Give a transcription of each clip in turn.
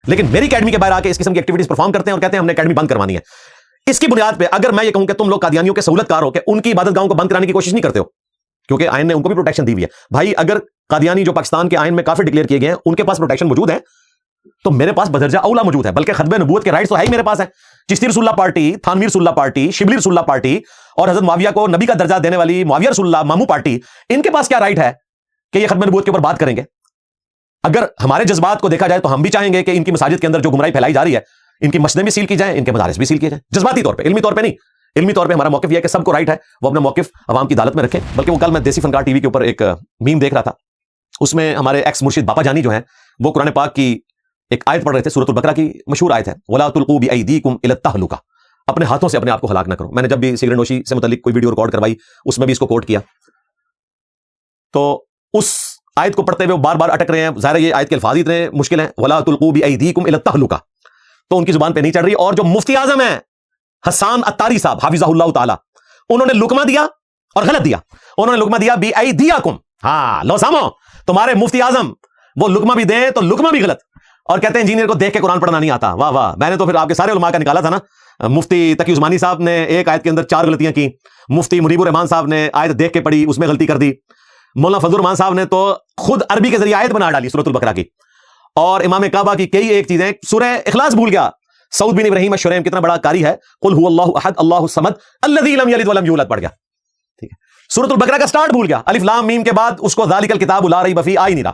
لیکن میری اکیڈمی کے باہر آ کے اس قسم کی ایکٹیویٹیز پرفارم کرتے ہیں اور کہتے ہیں ہم نے اکیڈمی بند کروانی ہے. اس کی بنیاد پہ اگر میں یہ کہوں کہ تم لوگ قادیانیوں کے سہولت کار ہو کہ ان کی عبادت گاہوں کو بند کرانے کی کوشش نہیں کرتے ہو, کیونکہ آئین نے ان کو بھی پروٹیکشن دی ہوئی ہے. بھائی اگر قادیانی جو پاکستان کے آئین میں کافر ڈکلیئر کیے گئے ہیں ان کے پاس پروٹیکشن موجود ہے, تو میرے پاس بدرجہ اولا موجود ہے, بلکہ ختم نبوت کے رائٹس تو ہے ہی میرے پاس ہے. چشتی رسول اللہ پارٹی, تھانوی رسول اللہ پارٹی, شبلی رسول اللہ پارٹی اور حضرت معاویہ کو نبی کا درجہ دینے والی معاویہ رسول اللہ مامو پارٹی, ان کے پاس کیا رائٹ ہے کہ یہ ختم نبوت کے اوپر بات کریں گے؟ اگر ہمارے جذبات کو دیکھا جائے تو ہم بھی چاہیں گے کہ ان کی مساجد کے اندر جو گمراہی پھیلائی جا رہی ہے ان کی مسجدیں بھی سیل کی جائیں, ان کے مدارس بھی سیل کیے جائیں, جذباتی طور پہ, علمی طور پہ نہیں. علمی طور پہ ہمارا موقف یہ ہے کہ سب کو رائٹ ہے وہ اپنا موقف عوام کی عدالت میں رکھیں. بلکہ وہ کل میں دیسی فنکار ٹی وی کے اوپر ایک میم دیکھ رہا تھا, اس میں ہمارے ایکس مرشد باپا جانی جو ہیں وہ قرآن پاک کی ایک آیت پڑھ رہے تھے, سورۃ البقرہ کی مشہور آیت ہے, وَلَا تُلْقُوا بِأَيْدِيكُمْ إِلَى التَّهْلُكَةِ, اپنے ہاتھوں سے اپنے آپ کو ہلاک نہ کرو. میں نے جب بھی سگریٹ نوشی سے متعلق کوئی ویڈیو ریکارڈ کروائی اس میں بھی اس کو کوٹ کیا, تو اس آیت کو پڑھتے ہوئے وہ بار بار اٹک رہے ہیں. ظاہر ہے یہ آیت کے الفاظ ہی اتنے مشکل ہیں, وَلَا تُلْقُوا بِأَيْدِيكُمْ إِلَى التَّهْلُكَةِ, تو ان کی زبان پہ نہیں چڑھ رہی. اور جو مفتی اعظم ہیں حسان اتاری صاحب حافظہ اللہ تعالی, انہوں نے لقمہ دیا اور غلط دیا. انہوں نے لقمہ دیا بِأَيْدِيَكُمْ, ہاں لو سامو, تمہارے مفتی اعظم وہ لقمہ بھی دیں تو لقمہ بھی غلط, اور کہتے ہیں انجینئر کو دیکھ کے قرآن پڑھنا نہیں آتا. واہ واہ, میں نے تو پھر آپ کے سارے علماء کا نکالا تھا نا. مفتی تقی عثمانی صاحب نے ایک آیت کے اندر 4 غلطیاں کی, مفتی منیب الرحمان صاحب نے آیت دیکھ کے پڑھی اس میں غلطی کر دی, مولانا فضل الرحمان صاحب نے تو خود عربی کے ذریعے آیت بنا ڈالی سورۃ البقرہ کی, اور امام کعبہ کی کئی ایک چیزیں, سورہ اخلاص بھول گیا. سعود بن ابراہیم الشریم کتنا بڑا قاری ہے, قل هو اللہ احد اللہ الصمد الذی لم یلد ولم یولد پڑھ گیا. ٹھیک ہے, سورۃ البقرہ کا سٹارٹ بھول گیا, الف لام میم کے بعد اس کو ذالک الکتاب لا ریب فیہ آ ہی نہیں رہا.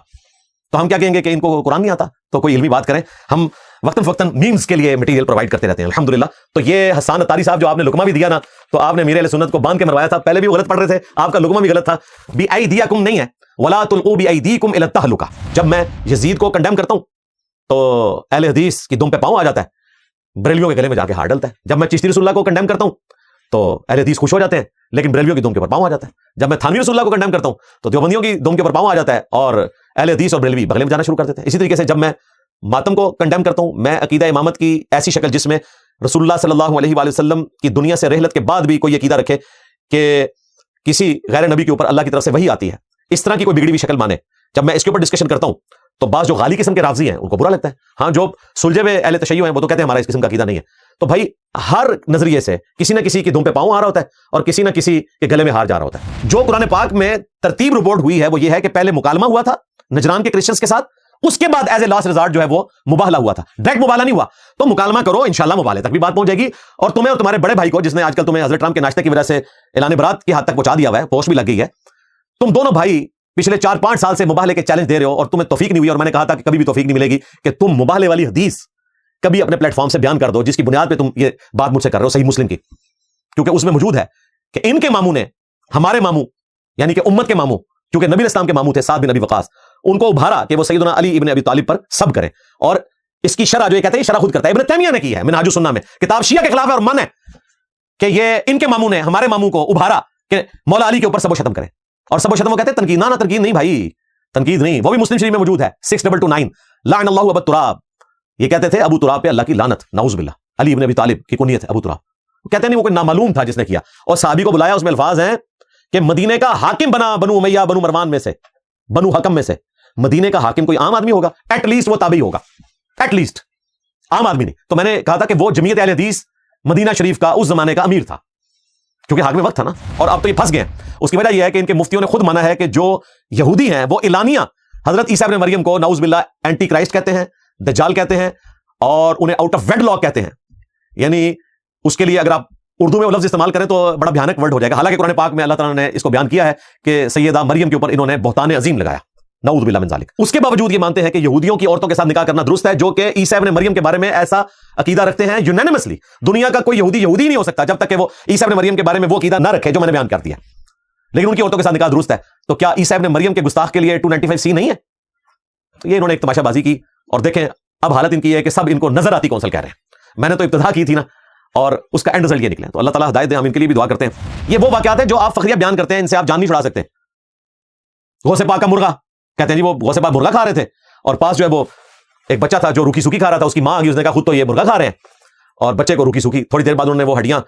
تو ہم کیا کہیں گے کہ ان کو قرآن نہیں آتا؟ تو کوئی علمی بات کریں. ہم وقتاً فوقتاً میمز کے لیے مٹیریل پرووائڈ کرتے رہتے ہیں الحمدللہ. تو یہ حسان اتاری صاحب جو آپ نے لقمہ بھی دیا نا, تو آپ نے میرے اہل سنت کو باندھ کے مروایا تھا. پہلے بھی وہ غلط پڑھ رہے تھے, آپ کا لقمہ بھی غلط تھا. بِأَيْدِيَكُمْ نہیں ہے, وَلَا تُلْقُوا بِأَيْدِيكُمْ إِلَى التَّهْلُكَةِ. جب میں یزید کو کنڈیم کرتا ہوں تو اہل حدیث کی دم پہ پاؤں آ جاتا ہے, بریلویوں کے گلے میں جا کے ہار ڈلتا ہے. جب میں چشتی رسول اللہ کو کنڈیم کرتا ہوں تو اہل حدیث خوش ہو جاتے ہیں, لیکن بریلویوں کی دم کے اوپر پاؤں آ جاتا ہے. جب میں تھانوی رسول اللہ کو کنڈیم کرتا ہوں تو دیوبندیوں کی دم کے اوپر پاؤں آ جاتا ہے, اور اہل حدیث اور بریلوی بغلے میں جانا شروع کر دیتے ہیں. اسی طریقے سے جب میں ماتم کو کنڈیم کرتا ہوں, میں عقیدہ امامت کی ایسی شکل جس میں رسول اللہ صلی اللہ علیہ وآلہ وسلم کی دنیا سے رحلت کے بعد بھی کوئی عقیدہ رکھے کہ کسی غیر نبی کے اوپر اللہ کی طرف سے وحی آتی ہے, اس طرح کی کوئی بگڑی ہوئی شکل مانے, جب میں اس کے اوپر ڈسکشن کرتا ہوں تو بعض جو غالی قسم کے رافضی ہیں ان کو برا لگتا ہے. ہاں, جو سلجھے ہوئے اہل تشیع ہیں وہ تو کہتے ہیں ہمارا اس قسم کا عقیدہ نہیں ہے. تو بھائی ہر نظریے سے کسی نہ کسی کی دم پہ پاؤں آ رہا ہوتا ہے اور کسی نہ کسی کے گلے میں ہار جا رہا ہوتا ہے. جو قرآن پاک میں ترتیب رپورٹ ہوئی ہے وہ یہ ہے کہ پہلے مکالمہ ہوا تھا نجران کے کرسچنز کے ساتھ, اس کے بعد ایز اے لاسٹ ریزارٹ جو ہے وہ مباہلہ ہوا تھا. ڈائریکٹ مباہلہ نہیں ہوا, تو مکالمہ کرو, انشاءاللہ مباہلے تک بھی بات پہنچ جائے گی. اور تمہیں اور تمہارے بڑے بھائی کو, جس نے آج کل تمہیں حضرت ٹرمپ کے ناشتے کی وجہ سے اعلان برات کی حد تک پہنچا دیا ہوا ہے, پوسٹ بھی لگ گئی ہے, تم دونوں بھائی پچھلے 4-5 سال سے مباہلے کے چیلنج دے رہے ہو اور تمہیں توفیق نہیں ہوئی. اور میں نے کہا تھا کہ کبھی بھی توفیق نہیں ملے گی کہ تم مباہلے والی حدیث کبھی اپنے پلیٹ فارم سے بیان کر دو جس کی بنیاد پہ تم یہ بات مجھ سے کر رہے ہو, صحیح مسلم کی, کیونکہ اس میں موجود ہے کہ ان کے ماموں نے ہمارے ماموں یعنی کہ امت کے ماموں, کیونکہ نبی اسلام کے ماموں تھے سعد بن ابی وقاص, ان کو ابھارا کہ وہ سیدنا علی ابن ابی طالب پر سب کریں. اور اس کی شرح جو یہ کہتے ہیں شرح خود کرتا ہے, ابن تیمیہ نے کی ہے منہاج السنہ میں, کتاب شیعہ کے خلاف ہے اور من ہے کہ یہ ان کے ماموں نے ہمارے ماموں کو ابھارا کہ مولا علی کے اوپر سب و شتم کریں. اور سب و شتم وہ کہتے ہیں تنقید, نہ تنقید نہیں بھائی, تنقید نہیں, وہ بھی مسلم شریف میں موجود ہے 6229, لعن اللہ ابا تراب. یہ کہتے تھے ابو تراب پہ اللہ کی لعنت, نعوذ باللہ. علی ابن ابی طالب کی کنیت ہے ابو تراب. کہتے نہیں وہ کوئی نامعلوم تھا جس نے کیا, اور صحابی کو بلایا, اس میں الفاظ ہیں کہ مدینے کا حاکم بنا بنو امیہ بنو مروان میں سے, بنو حکم میں سے. مدینے کا حاکم کوئی عام آدمی ہوگا, ایٹ لیسٹ وہ تابعی ہوگا, ایٹ لیسٹ, عام آدمی نہیں. تو میں نے کہا تھا کہ وہ جمعیت اہل حدیث مدینہ شریف کا اس زمانے کا امیر تھا, کیونکہ حاکم وقت تھا نا. اور اب تو یہ پھنس گئے ہیں. اس کی وجہ یہ ہے کہ ان کے مفتیوں نے خود مانا ہے کہ جو یہودی ہیں وہ اعلانیہ حضرت عیسیٰ ابن مریم کو نعوذ باللہ اینٹی کرائسٹ کہتے ہیں, دجال کہتے ہیں, اور انہیں آؤٹ آف ویڈ لاک کہتے ہیں. یعنی اس کے لیے اگر آپ اردو میں وہ لفظ استعمال کریں تو بڑا بھیانک ورڈ ہو جائے گا. حالانکہ قرآن پاک میں اللہ تعالیٰ نے اس کو بیان کیا ہے کہ سیدہ مریم کے اوپر انہوں نے بہتان عظیم لگایا, نعوذ باللہ من ذالک. اس کے باوجود یہ مانتے ہیں کہ یہودیوں کی عورتوں کے ساتھ نکاح کرنا درست ہے, جو کہ عیسیٰ ابن مریم کے بارے میں ایسا عقیدہ رکھتے ہیں یونینیمسلی. دنیا کا کوئی یہودی نہیں ہو سکتا جب تک کہ وہ عیسیٰ ابن مریم کے بارے میں وہ عقیدہ نہ رکھے جو میں نے بیان کر دیا, لیکن ان کی عورتوں کے ساتھ نکاح درست ہے. تو کیا عیسیٰ ابن مریم کے گستاخ کے لیے 295C نہیں ہے؟ تو یہ انہوں نے ایک تماشا بازی کی. اور دیکھیں اب حالت ان کی ہے کہ سب ان کو نظر آتی کونسل کہہ رہے ہیں. میں نے تو ابتدا کی تھی نا, اور اس کا اینڈ رزلٹ یہ نکلا. تو اللہ تعالیٰ ہدایت دے, ہم ان کے لیے بھی دعا کرتے ہیں. یہ وہ واقعات ہیں جو آپ فخریہ بیان کرتے ہیں, ان سے آپ جان نہیں چھڑا سکتے. غوث پاک کا مرغا کہتے ہیں جی وہ غوث پاک مرغا کھا رہے تھے, اور پاس جو ہے وہ ایک بچہ تھا جو روکی سوکی کھا رہا تھا, اس کی ماں آ گئی, اس نے کہا خود تو یہ مرغا کھا رہے ہیں, اور بچے کو روکی سوکی. تھوڑی دیر بعد انہوں نے وہ ہڈیاں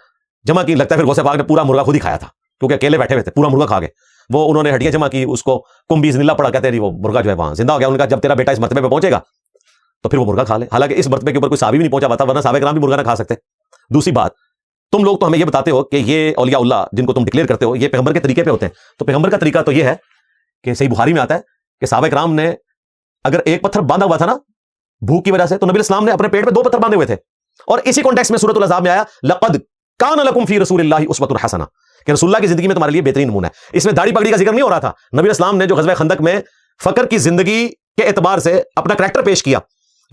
جمع کی, لگتا ہے پھر غوث پاک نے پورا مرغا خود ہی کھایا تھا, کیونکہ اکیلے بیٹھے ہوئے تھے, پورا مرغا کھا گئے. وہ انہوں نے ہڈیاں جمع کی, اس کو کم بیز نیلا پڑا, کہتے ہیں جی وہ مرغا جو ہے وہاں زندہ ہو گیا. انہوں نے کہا جب تیرا بیٹا اس مرتبے پہ پہنچے گا تو پھر وہ مرغا کھا لے, حالانکہ اس مرتبے کے اوپر کوئی صحابی بھی نہیں پہنچا ہوا تھا, ورنہ صحابہ کرام بھی مرغا نہ کھا سکتے. دوسری بات, تم لوگ تو ہمیں یہ بتاتے ہو کہ یہ اولیاء اللہ جن کو تم ڈکلیئر کرتے ہو یہ پیغمبر کے طریقے پہ ہوتے ہیں, تو پیغمبر کا طریقہ تو یہ ہے کہ صحیح بخاری میں آتا ہے کہ صحابہ کرام نے اگر ایک پتھر باندھا ہوا تھا نا بھوک کی وجہ سے, تو نبی اسلام نے اپنے پیٹ میں 2 پتھر باندھے ہوئے تھے. اور اسی کانٹیکسٹ میں سورۃ الاحزاب میں آیا لقد کان لکم فی رسول اللہ اسوۃ حسنہ, کہ رسول اللہ کی زندگی میں تمہارے لیے بہترین نمونہ ہے. اس میں داڑھی پگڑی کا ذکر نہیں ہو رہا تھا. نبی اسلام نے جو غزوہ خندق میں فقر کی زندگی کے اعتبار سے اپنا کریکٹر پیش کیا,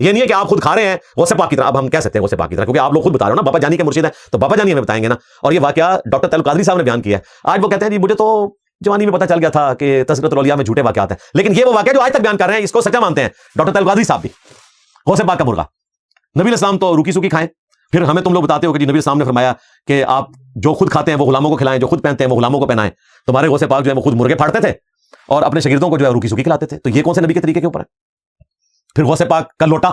یہ نہیں ہے کہ آپ خود کھا رہے ہیں غوث پاک کی طرح. اب ہم کہہ سکتے ہیں غوث پاک کی طرح کیونکہ آپ لوگ خود بتا رہے ہو نا بابا جانی کے مرشد ہیں, تو بابا جانی ہمیں بتائیں گے نا. اور یہ واقعہ ڈاکٹر طاہر القادری صاحب نے بیان کیا ہے. آج وہ کہتے ہیں جی مجھے تو جوانی میں پتہ چل گیا تھا کہ تذکرۃ الاولیاء میں جھوٹے واقعات ہیں, لیکن یہ وہ واقعہ جو آج تک بیان کر رہے ہیں اس کو سچا مانتے ہیں ڈاکٹر طاہر القادری صاحب بھی. غوث پاک کا مرغا, نبی اسلام تو روکی سوکی کھائیں, پھر ہمیں تم لوگ بتاتے ہو کہ جی نبی اسلام نے فرمایا کہ آپ جو خود کھاتے ہیں وہ غلاموں کو کھلائیں, جو خود پہنتے ہیں وہ غلاموں کو پہنائیں. تمہارے غوث پاک جو ہے وہ خود مرغے پھاڑتے تھے اور اپنے شاگردوں کو جو ہے روکی سوکی کھلاتے تھے. تو یہ کون سے نبی کے طریقے کے اوپر ہے؟ پھر غوث پاک کا لوٹا,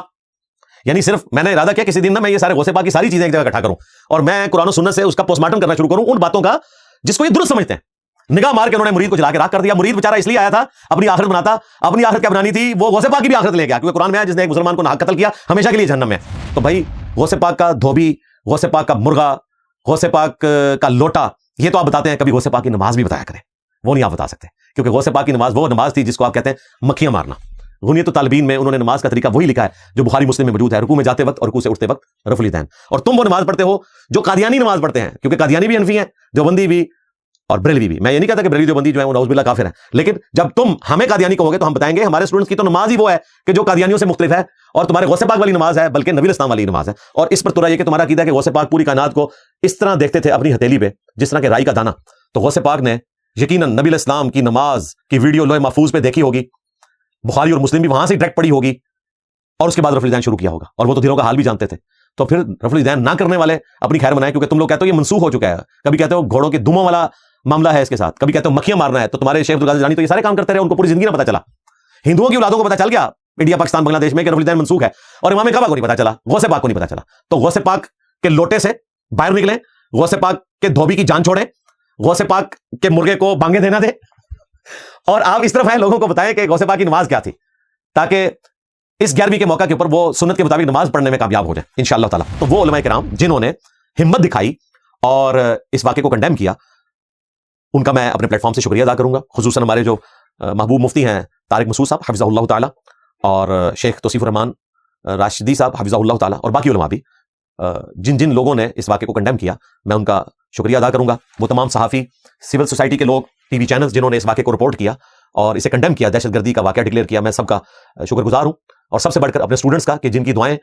یعنی صرف میں نے ارادہ کیا کسی دن نا میں یہ سارے غوث پاک کی ساری چیزیں ایک جگہ اکٹھا کروں اور میں قرآن و سنت سے اس کا پوسٹ مارٹم کرنا شروع کروں ان باتوں کا جس کو یہ درست سمجھتے ہیں. نگاہ مار کے انہوں نے مرید کو جلا کے راکھ کر دیا. مرید بیچارہ اس لیے آیا تھا اپنی آخرت بناتا, اپنی آخرت کیا بنانی تھی, وہ غوث پاک کی بھی آخرت لے گیا, کیونکہ قرآن میں ہے جس نے ایک مسلمان کو ناحق قتل کیا ہمیشہ کے لیے جہنم میں. تو بھائی غوث پاک کا دھوبی, غوث پاک کا مرغا, غوث پاک کا لوٹا, یہ تو آپ بتاتے ہیں. کبھی غوث پاک کی نماز بھی بتایا کریں, وہ نہیں آپ بتا سکتے, کیونکہ غوث پاک کی نماز وہ نماز تھی جس کو آپ کہتے ہیں مکھیاں مارنا. غنیۃ الطالبین میں انہوں نے نماز کا طریقہ وہی لکھا ہے جو بخاری مسلم میں موجود ہے, رکوع میں جاتے وقت اور رکوع سے اٹھتے وقت رفع الیدین. اور تم وہ نماز پڑھتے ہو جو قادیانی نماز پڑھتے ہیں, کیونکہ قادیانی بھی حنفی ہیں, دیوبندی بھی اور بریلوی بھی. میں یہ نہیں کہتا کہ بریلوی دیوبندی جو ہے وہ نعوذ باللہ کافر ہیں, لیکن جب تم ہمیں قادیانی کہو گے تو ہم بتائیں گے ہمارے اسٹوڈنٹس کی تو نماز ہی وہ ہے کہ جو قادیانیوں سے مختلف ہے, اور تمہارے غوث پاک والی نماز ہے بلکہ نبی اسلام والی نماز ہے. اور اس پر ترا یہ کہ تمہارا عقیدہ ہے کہ غوث پاک پوری کائنات کو اس طرح دیکھتے تھے اپنی ہتھیلی پہ جس طرح کہ رائی کا دانہ. تو غوث پاک نے یقیناً نبی اسلام کی نماز کی ویڈیو لوح محفوظ پہ دیکھی ہوگی, بخاری اور مسلم بھی وہاں سے ڈائریکٹ پڑھی ہوگی, اور اس کے بعد رفع الیدین شروع کیا ہوگا. اور وہ تو دلوں کا حال بھی جانتے تھے. تو پھر رفع الیدین نہ کرنے والے اپنی خیر منائیں, کیونکہ تم لوگ کہتے ہو یہ منسوخ ہو چکا ہے. کبھی کہتے ہو گھوڑوں کے دموں والا معاملہ ہے اس کے ساتھ, کبھی کہتے ہو مکھیاں مارنا ہے. تو تمہارے شیخ عبدالقادر جیلانی تو یہ سارے کام کرتے رہے, ان کو پوری زندگی نہ پتہ چلا. ہندوؤں کی اولادوں کو پتہ چل گیا انڈیا پاکستان بنگلہ دیش میں کہ رفع الیدین منسوخ ہے, اور امام کعبہ کو نہیں پتہ چلا, غوث پاک کو نہیں پتہ چلا. تو غوث پاک کے لوٹے سے باہر نکلیں, غوث پاک کے دھوبی کی جان چھوڑیں, غوث پاک کے مرغے کو بانگے دینا دے, اور آپ اس طرف آئے لوگوں کو بتائیں کہ غوث پاک کی نماز کیا تھی, تاکہ اس 11ویں کے موقع کے اوپر وہ سنت کے مطابق نماز پڑھنے میں کامیاب ہو جائے انشاءاللہ تعالی. تو وہ علماء کرام جنہوں نے ہمت دکھائی اور اس واقعے کو کنڈیم کیا, ان کا میں اپنے پلیٹ فارم سے شکریہ ادا کروں گا. خصوصاً ہمارے جو محبوب مفتی ہیں طارق مسعود صاحب حفظہ اللہ تعالی, اور شیخ توصیف الرحمان راشدی صاحب حفظہ اللہ تعالی, اور باقی علماء بھی جن جن لوگوں نے اس واقعے کو کنڈیم کیا, میں ان کا شکریہ ادا کروں گا. وہ تمام صحافی, سول سوسائٹی کے لوگ, ٹی وی چینلز جنہوں نے اس واقعے کو رپورٹ کیا اور اسے کنڈیم کیا, دہشت گردی کا واقعہ ڈکلیئر کیا, میں سب کا شکر گزار ہوں. اور سب سے بڑھ کر اپنے اسٹوڈنٹس کا کہ جن کی دعائیں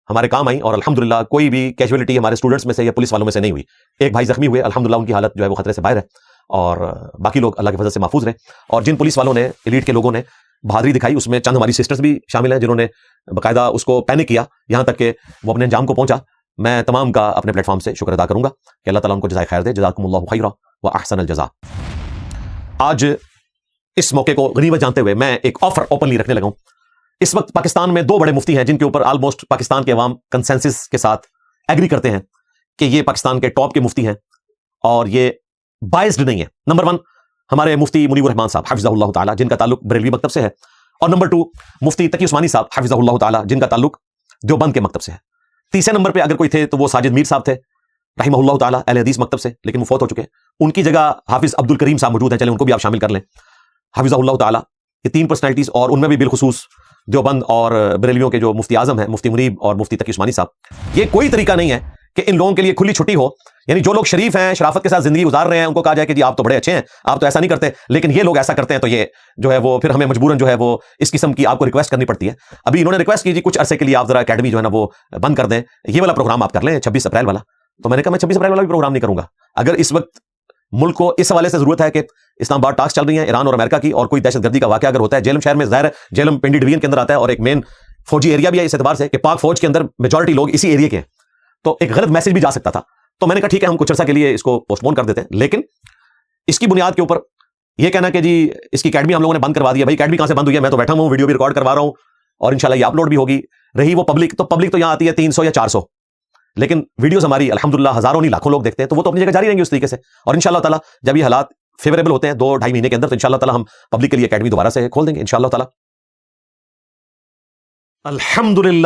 ہمارے کام آئیں, اور الحمدللہ کوئی بھی کیجویلٹی ہمارے اسٹوڈنٹس میں سے یا پولیس والوں میں سے نہیں ہوئی. ایک بھائی زخمی ہوئے, الحمدللہ ان کی حالت جو ہے وہ خطرے سے باہر ہے, اور باقی لوگ اللہ کے فضل سے محفوظ رہے. اور جن پولیس والوں نے, ایلیٹ کے لوگوں نے بہادری دکھائی, اس میں چند ہماری سسٹرز بھی شامل ہیں جنہوں نے باقاعدہ اس کو پینک کیا یہاں تک کہ وہ اپنے انجام کو پہنچا. میں تمام کا اپنے پلیٹ فارم سے شکر ادا کروں گا کہ اللہ تعالیٰ ان کو جزائے خیر دے. جزاکم اللہ خیرا و احسن الجزاء. آج اس موقع کو غنیمت جانتے ہوئے میں ایک آفر اوپنلی رکھنے لگا ہوں. اس وقت پاکستان میں 2 بڑے مفتی ہیں جن کے اوپر آلموسٹ پاکستان کے عوام کنسنسس کے ساتھ ایگری کرتے ہیں کہ یہ پاکستان کے ٹاپ کے مفتی ہیں اور یہ بائسڈ نہیں ہے. نمبر 1 ہمارے مفتی منیب الرحمان صاحب حفظہ اللہ تعالی, جن کا تعلق بریلوی مکتب سے ہے, اور نمبر 2 مفتی تقی عثمانی صاحب حفظہ اللہ تعالی, جن کا تعلق دیوبند کے مکتب سے ہے. تیسرے نمبر پہ اگر کوئی تھے تو وہ ساجد میر صاحب تھے رحمہ اللہ تعالی, اہل حدیث مکتب سے, لیکن وہ فوت ہو چکے ہیں. ان کی جگہ حافظ عبد الکریم صاحب موجود ہیں, چلیں ان کو بھی آپ شامل کر لیں حفظہ اللہ تعالی. یہ 3 پرسنالٹیز, اور ان میں بھی بالخصوص دیوبند اور بریلویوں کے جو مفتی اعظم ہیں مفتی منیب اور مفتی تقی عثمانی صاحب. یہ کوئی طریقہ نہیں ہے کہ ان لوگوں کے لیے کھلی چھٹی ہو, یعنی جو لوگ شریف ہیں, شرافت کے ساتھ زندگی گزار رہے ہیں, ان کو کہا جائے کہ جی آپ تو بڑے اچھے ہیں, آپ تو ایسا نہیں کرتے, لیکن یہ لوگ ایسا کرتے ہیں, تو یہ جو ہے وہ پھر ہمیں مجبوراً جو ہے وہ اس قسم کی آپ کو ریکویسٹ کرنی پڑتی ہے. ابھی انہوں نے ریکویسٹ کی جی کچھ عرصے کے لیے آپ ذرا اکیڈمی جو ہے نا وہ بند کر دیں, یہ والا پروگرام آپ کر لیں 26 اپریل والا. تو میں نے کہا میں 26 اپریل والا بھی پروگرام نہیں کروں گا. اگر اس وقت ملک کو اس حوالے سے ضرورت ہے کہ اسلام آباد ٹاکس چل رہی ہیں ایران اور امریکہ کی, اور کوئی دہشت گردی کا واقعہ اگر ہوتا ہے, جیلم شہر میں ظاہر ہے جیلم پنڈی ڈویژن کے اندر آتا ہے اور ایک مین فوجی ایریا بھی ہے اس اعتبار سے کہ پاک فوج کے اندر میجورٹی لوگ اسی ایریا کے ہیں, تو ایک غلط میسج بھی جا سکتا تھا. تو میں نے کہا ٹھیک ہے ہم کچھ عرصہ کے لیے اس کو پوسٹ پون کر دیتے ہیں, لیکن اس کی بنیاد کے اوپر یہ کہنا کہ جی اس کی اکیڈمی ہم لوگوں نے بند کروا دی ہے. بھائی اکیڈمی کہاں سے بند ہوئی ہے؟ میں تو بیٹھا ہوں, ویڈیو بھی ریکارڈ کروا رہا ہوں, اور انشاءاللہ یہ اپلوڈ بھی ہوگی. رہی وہ پبلک, تو پبلک تو یہاں آتی ہے 300 یا 400, لیکن ویڈیوز ہماری الحمدللہ ہزاروں نہیں لاکھوں لوگ دیکھتے ہیں, تو وہ تو اپنی جگہ جاری رہیں گے اس طریقے سے. اور انشاءاللہ تعالی جب یہ حالات فیوریبل ہوتے ہیں 2-2.5 مہینے کے اندر, تو انشاءاللہ تعالی ہم پبلک کے لیے اکیڈمی دوبارہ سے کھول دیں گے انشاءاللہ تعالی. الحمدللہ